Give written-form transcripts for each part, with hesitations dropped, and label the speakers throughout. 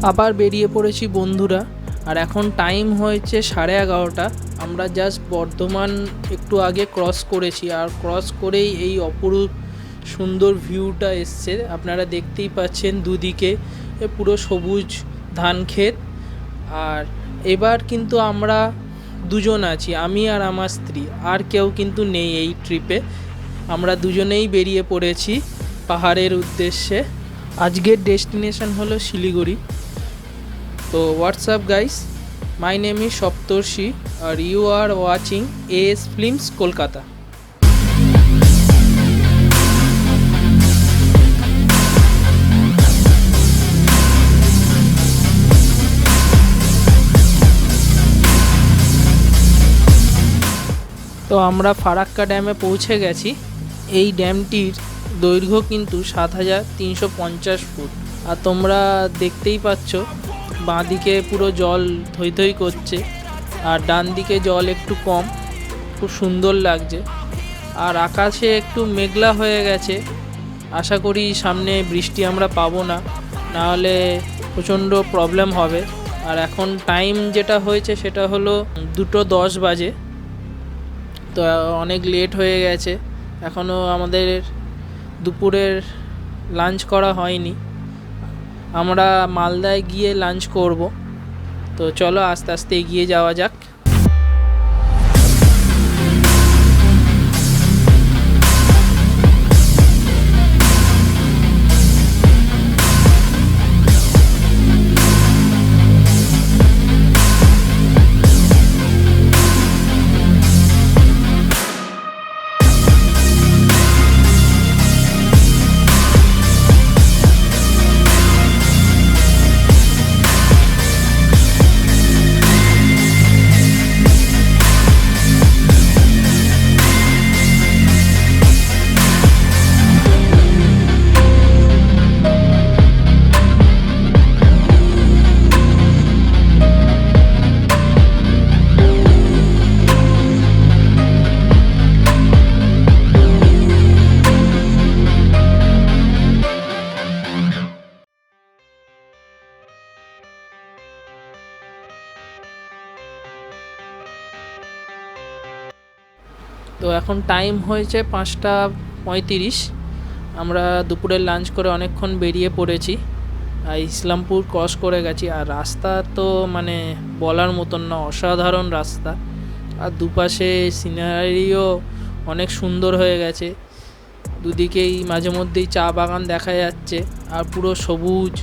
Speaker 1: আবার বেরিয়ে পড়েছি বন্ধুরা। আর এখন টাইম হয়েছে 11:30। আমরা জাস্ট বর্ধমান একটু আগে ক্রস করেছি, আর ক্রস করেই এই অপরূপ সুন্দর ভিউটা এসছে। আপনারা দেখতেই পাচ্ছেন দুদিকে পুরো সবুজ ধান ক্ষেত। আর এবার কিন্তু আমরা দুজন আছি, আমি আর আমার স্ত্রী, আর কেউ কিন্তু নেই এই ট্রিপে। আমরা দুজনেই বেরিয়ে পড়েছি পাহাড়ের উদ্দেশ্যে। আজকের ডেস্টিনেশন হলো শিলিগুড়ি। তো what's up guys, my name is Saptarshi আর you are watching S films Kolkata. তো আমরা ফারাক্কা ড্যামে পৌঁছে গেছি। এই ড্যামটির দৈর্ঘ্য কিন্তু 7,350 ফুট। আর তোমরা দেখতেই পাচ্ছ বাঁদিকে পুরো জল থই থই করছে, আর ডান দিকে জল একটু কম। খুব সুন্দর লাগছে। আর আকাশে একটু মেঘলা হয়ে গেছে। আশা করি সামনে বৃষ্টি আমরা পাবো না, নাহলে প্রচণ্ড প্রবলেম হবে। আর এখন টাইম যেটা হয়েছে সেটা হলো 2:10 বাজে। তো অনেক লেট হয়ে গেছে, এখনও আমাদের দুপুরের লাঞ্চ করা হয়নি। আমরা মালদায় গিয়ে লাঞ্চ করব। তো চলো আস্তে আস্তে এগিয়ে যাওয়া যাক। তো এখন টাইম হয়েছে 5:35। আমরা দুপুরের লাঞ্চ করে অনেকক্ষণ বেরিয়ে পড়েছি। ইসলামপুর ক্রস করে গেছি। আর রাস্তা তো মানে বলার মতন না, অসাধারণ রাস্তা। আর দুপাশে সিনারিও অনেক সুন্দর হয়ে গেছে। দুদিকেই মাঝে মধ্যেই চা বাগান দেখা যাচ্ছে, আর পুরো সবুজ।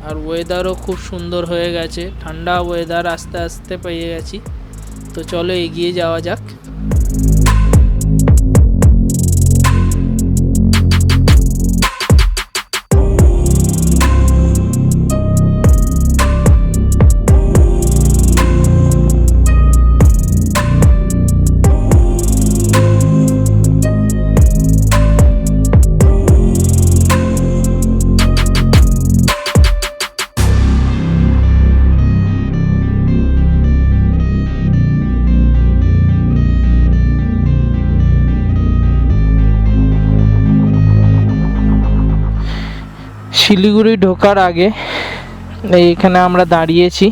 Speaker 1: আর ওয়েদারও খুব সুন্দর হয়ে গেছে, ঠান্ডা ওয়েদার আস্তে আস্তে পেয়ে গেছি। তো চলো এগিয়ে যাওয়া যাক। শিলিগুড়ি ঢোকার আগে এইখানে আমরা দাঁড়িয়েছি।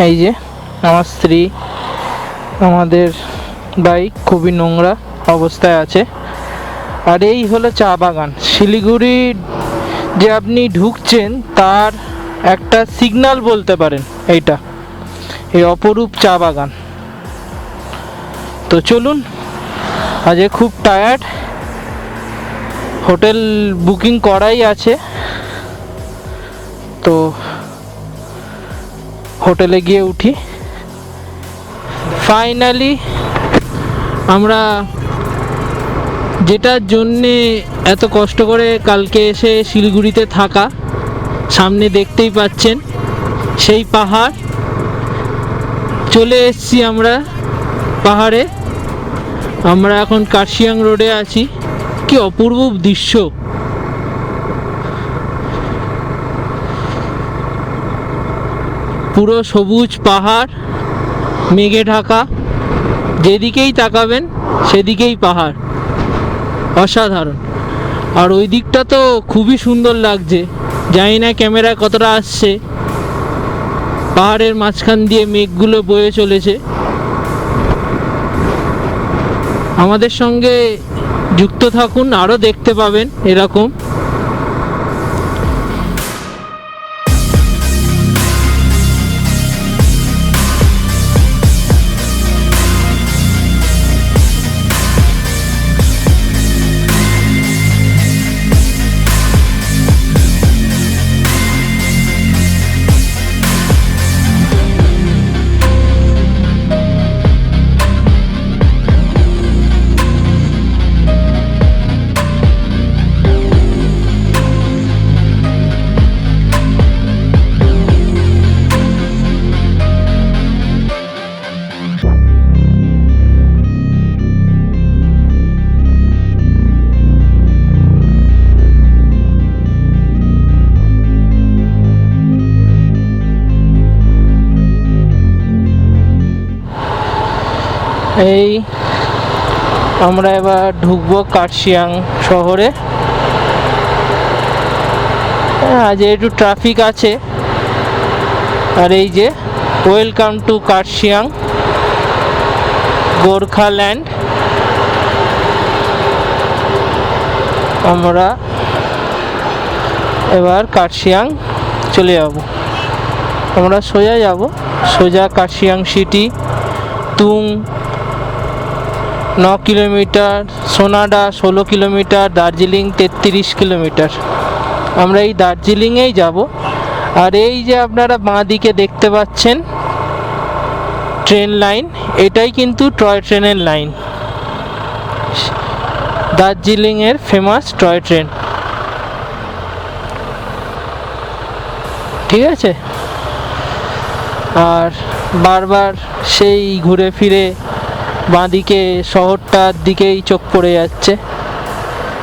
Speaker 1: এই যে আমার স্ত্রী, আমাদের বাইক খুবই নোংরা অবস্থায় আছে। আর এই হলো চা বাগান। শিলিগুড়ি যে আপনি ঢুকছেন তার একটা সিগন্যাল বলতে পারেন এইটা, এই অপরূপ চা বাগান। তো চলুন, আজ খুব টায়ার্ড, হোটেল বুকিং করাই আছে। তো হোটেলে গিয়ে উঠি। ফাইনালি আমরা যেটার জন্যে এত কষ্ট করে কালকে এসে শিলিগুড়িতে থাকা, সামনে দেখতেই পাচ্ছেন সেই পাহাড়। চলে এসেছি আমরা পাহাড়ে। আমরা এখন কার্শিয়াং রোডে আছি। কি অপূর্ব দৃশ্য! পুরো সবুজ পাহাড়, মেঘে ঢাকা, যেদিকেই তাকাবেন সেদিকেই পাহাড়, অসাধারণ। আর ওই দিকটা তো খুবই সুন্দর লাগছে। জানি না ক্যামেরায় কতটা আসছে, পাহাড়ের মাঝখান দিয়ে মেঘগুলো বয়ে চলেছে। আমাদের সঙ্গে যুক্ত থাকুন, আরও দেখতে পাবেন এরকম। এই আমরা এবার ঢুকবো কার্শিয়াং শহরে। আজ একটু ট্রাফিক আছে। আর এই যে ওয়েলকাম টু কার্শিয়াং গোর্খাল্যান্ড। আমরা এবার কার্শিয়াং চলে যাব। আমরা সোজা যাব, সোজা Kurseong city. Tung 9 kilometer, Sonada 16 kilometer, Darjeeling 33 kilometer. আমরা এই দার্জিলিংয়েই যাব। আর এই যে আপনারা বাঁ দিকে দেখতে পাচ্ছেন ট্রেন লাইন, এটাই কিন্তু টয় ট্রেনের লাইন, দার্জিলিংয়ের ফেমাস টয় ট্রেন। ঠিক আছে, আর বারবার সেই ঘুরে ফিরে বাঁদিকে শহরটার দিকেই চোখ পড়ে যাচ্ছে।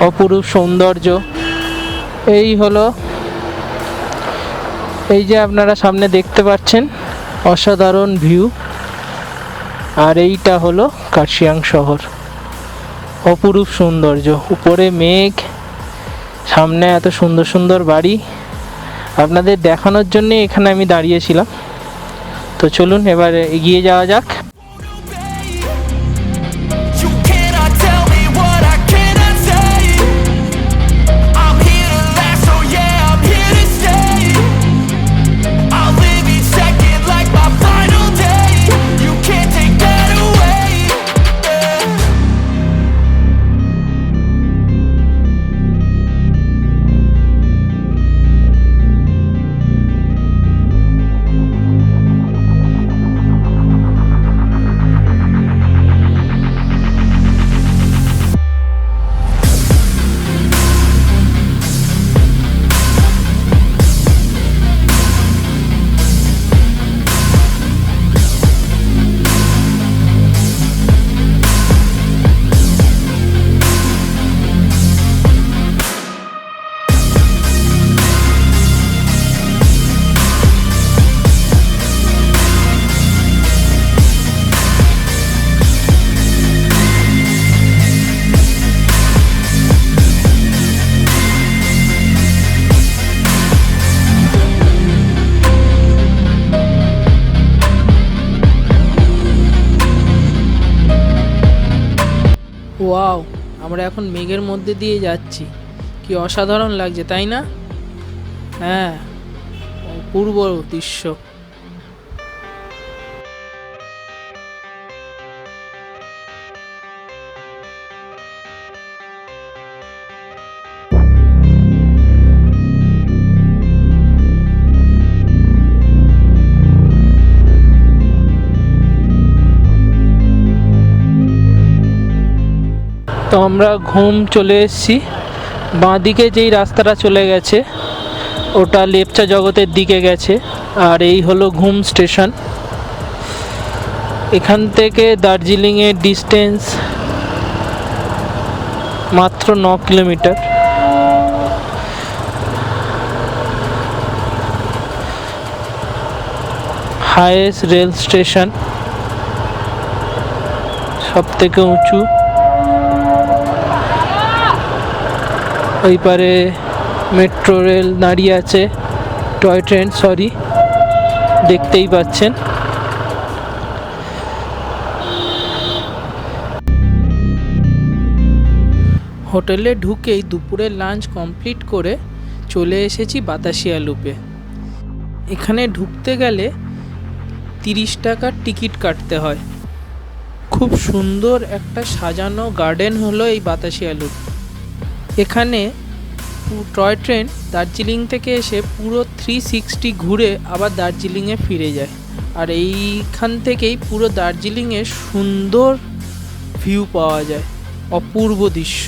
Speaker 1: অপরূপ সৌন্দর্য। এই হলো, এই যে আপনারা সামনে দেখতে পাচ্ছেন অসাধারণ ভিউ। আর এইটা হলো কার্শিয়াং শহর। অপরূপ সৌন্দর্য, উপরে মেঘ, সামনে এত সুন্দর সুন্দর বাড়ি। আপনাদের দেখানোর জন্যে এখানে আমি দাঁড়িয়েছিলাম। তো চলুন এবার এগিয়ে যাওয়া যাক। ওয়াও, আমরা এখন মেঘের মধ্যে দিয়ে যাচ্ছি। কি অসাধারণ লাগছে, তাই না? হ্যাঁ, অপূর্ব দৃশ্য। তো আমরা ঘুম চলে এসেছি। বাঁদিকে যেই রাস্তাটা চলে গেছে ওটা লেপচা জগতের দিকে গেছে। আর এই হলো ঘুম স্টেশন। এখান থেকে দার্জিলিংয়ের ডিস্টেন্স মাত্র 9 কিলোমিটার। হাইয়েস্ট রেল স্টেশন, সব থেকে উঁচু। ওই পারে মেট্রো রেল দাঁড়িয়ে আছে, টয় ট্রেন সরি। দেখতেই পাচ্ছেন। হোটেলে ঢুকেই দুপুরের লাঞ্চ কমপ্লিট করে চলে এসেছি বাতাসিয়া লুপে। এখানে ঢুকতে গেলে 30 টাকার টিকিট কাটতে হয়। খুব সুন্দর একটা সাজানো গার্ডেন হলো এই বাতাসিয়া লুপ। এখানে টয় ট্রেন দার্জিলিং থেকে এসে পুরো 360 ঘুরে আবার দার্জিলিংয়ে ফিরে যায়। আর এইখান থেকেই পুরো দার্জিলিংয়ের সুন্দর ভিউ পাওয়া যায়, অপূর্ব দৃশ্য।